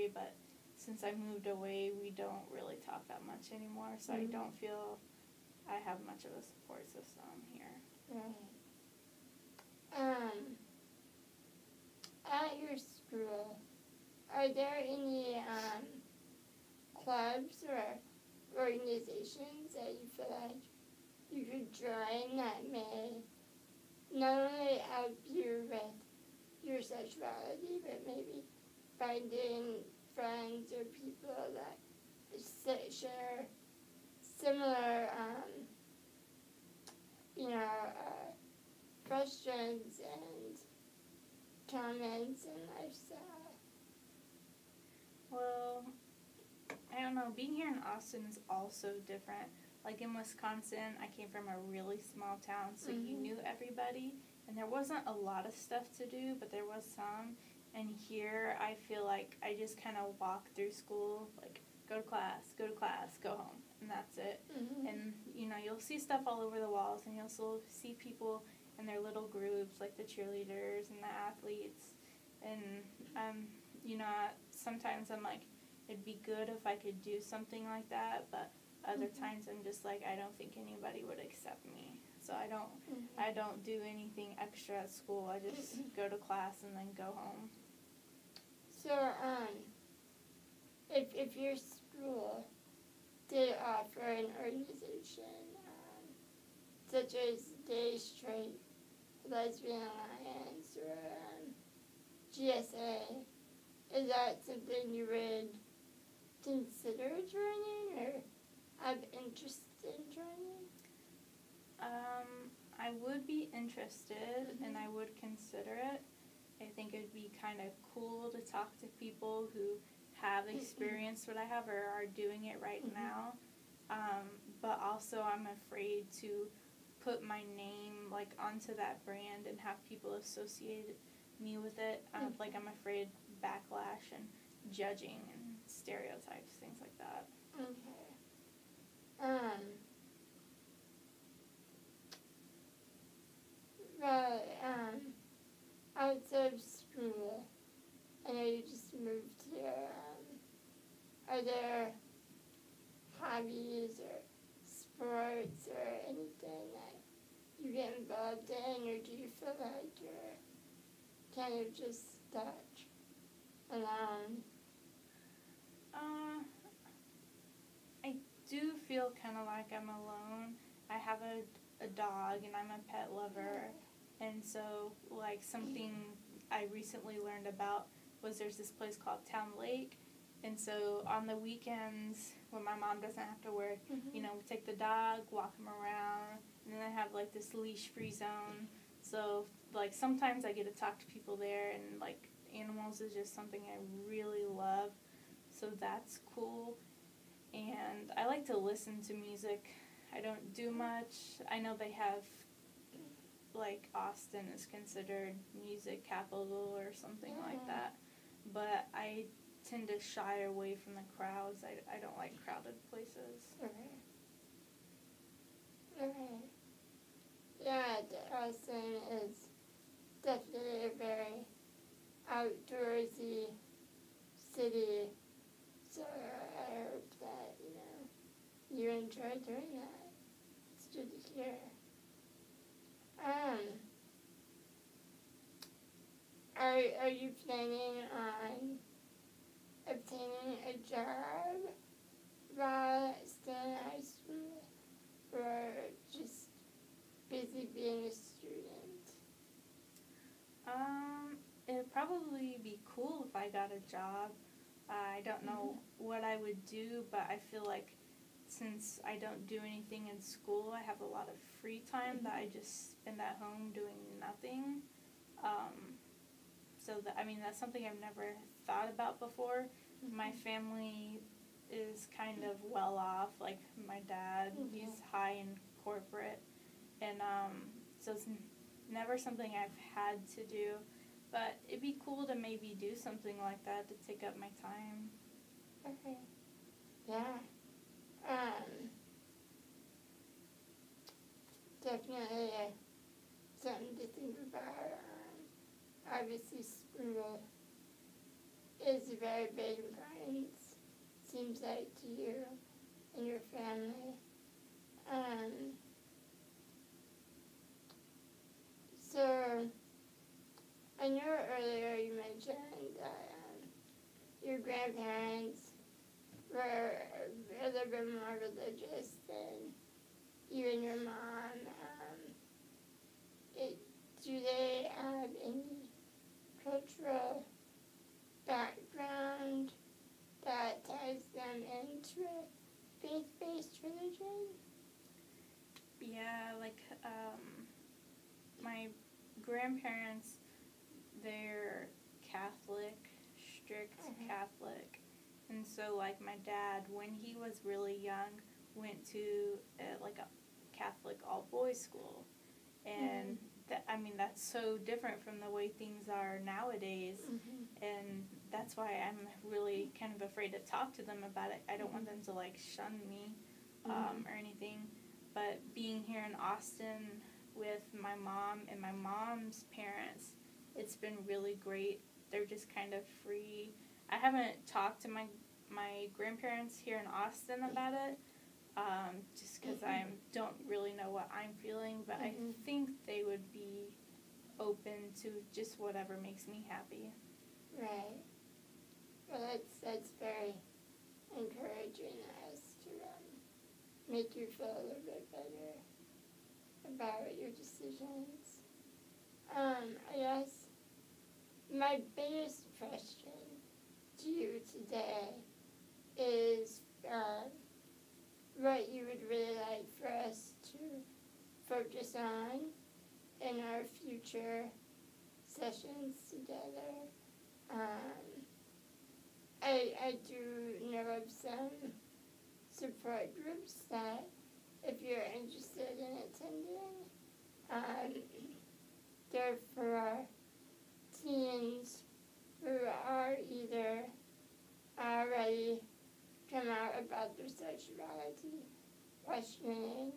elementary, but since I moved away, we don't really talk that much anymore, so I don't feel I have much of a support system here. Right. At your school, are there any clubs or organizations that you feel like you could join that may not only help you with your sexuality, but maybe finding friends or people that share similar, questions and comments and lifestyle? Well, I don't know. Being here in Austin is also different. Like in Wisconsin, I came from a really small town, so you knew everybody, and there wasn't a lot of stuff to do, but there was some. And here, I feel like I just kind of walk through school, like go to class, go home, and that's it. And you'll see stuff all over the walls, and you'll still see people in their little groups, like the cheerleaders and the athletes. And sometimes I'm like, it'd be good if I could do something like that, but other times I'm just like, I don't think anybody would accept me. So I don't do anything extra at school. I just go to class and then go home. So, if your school did offer an organization, such as Gay, Straight, Lesbian Alliance, or GSA, is that something you would consider joining or have interest in joining? I would be interested, and I would consider it. I think it would be kind of cool to talk to people who have experienced what I have or are doing it right now. But also I'm afraid to put my name like onto that brand and have people associate me with it. Like I'm afraid backlash and judging and stereotypes, things like that. Okay. Well, outside of school, I know you just moved here. Are there hobbies or sports or anything that you get involved in, or do you feel like you're kind of just stuck alone? I do feel kind of like I'm alone. I have a dog and I'm a pet lover, and so like something I recently learned about was there's this place called Town Lake, and so on the weekends when my mom doesn't have to work, we take the dog, walk him around, and then I have like this leash-free zone. So like sometimes I get to talk to people there, and like animals is just something I really love, so that's cool. And I like to listen to music. I don't do much. I know they have, like, Austin is considered music capital or something like that. But I tend to shy away from the crowds. I don't like crowded places. Okay. Yeah, Austin is definitely a very outdoorsy city. So I hope that, you enjoy doing that. It's good to hear. Are you planning on obtaining a job while still in high school, or just busy being a student? It'd probably be cool if I got a job. I don't know what I would do, but I feel like since I don't do anything in school, I have a lot of free time that I just spend at home doing nothing. That's something I've never thought about before. My family is kind of well off. Like my dad, he's high in corporate, and so it's never something I've had to do. But it'd be cool to maybe do something like that to take up my time. Okay. Yeah. Definitely something to think about. Obviously, school is a very big importance, seems like, to you and your family. So, I know earlier you mentioned that your grandparents were a little bit more religious than you and your mom. Do they have any cultural background that ties them into a faith-based religion? Yeah, like my grandparents, they're Catholic, strict Catholic. And so, like, my dad, when he was really young, went to like a Catholic all-boys school. And that's so different from the way things are nowadays. And that's why I'm really kind of afraid to talk to them about it. I don't want them to, like, shun me or anything. But being here in Austin with my mom and my mom's parents, it's been really great. They're just kind of free. I haven't talked to my grandparents here in Austin about it, just because I don't really know what I'm feeling, but I think they would be open to just whatever makes me happy. Right. Well, that's very encouraging as to make you feel a little bit better about your decisions. I guess my biggest question to you today is what you would really like for us to focus on in our future sessions together. I do know of some support groups that, if you're interested in attending, they're for teens who are either already come out about their sexuality, questioning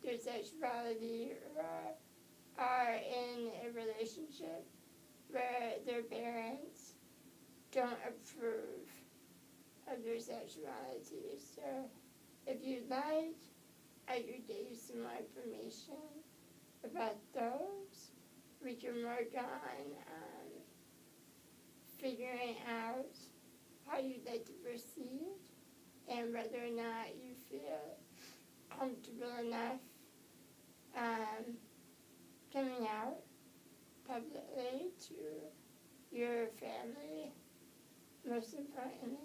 their sexuality, or are in a relationship where their parents don't approve of their sexuality. So if you'd like, I could get you some more information about those. We can work on figuring out how you'd like to proceed and whether or not you feel comfortable enough coming out publicly to your family, most importantly.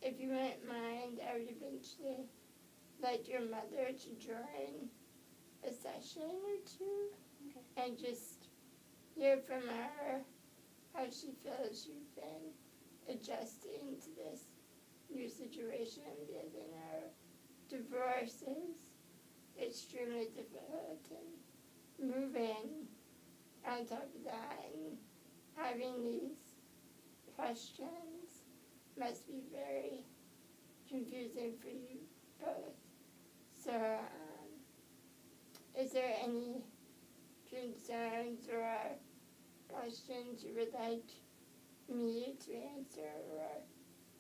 If you wouldn't mind, I would eventually like your mother to join a session or two and just hear from her how she feels you've been adjusting to this new situation, because I know divorce is extremely difficult, and moving on top of that and having these questions must be very confusing for you both. So, is there any concerns or questions you would like me to answer or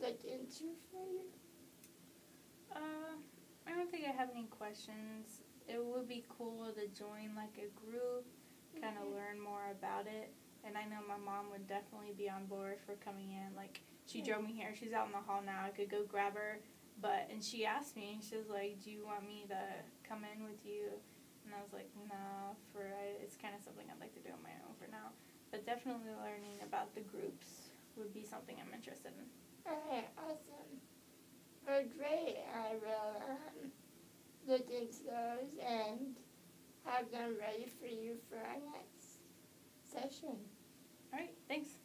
look into for you? I don't think I have any questions. It would be cool to join, like, a group, kind of learn more about it. And I know my mom would definitely be on board for coming in. Like, she drove me here. She's out in the hall now. I could go grab her. And she asked me, she was like, do you want me to come in with you? And I was like, no, it's kind of something I'd like to do on my own for now. But definitely learning about the groups would be something I'm interested in. Okay, awesome. Well, great. I will look into those and have them ready for you for our next session. All right, thanks.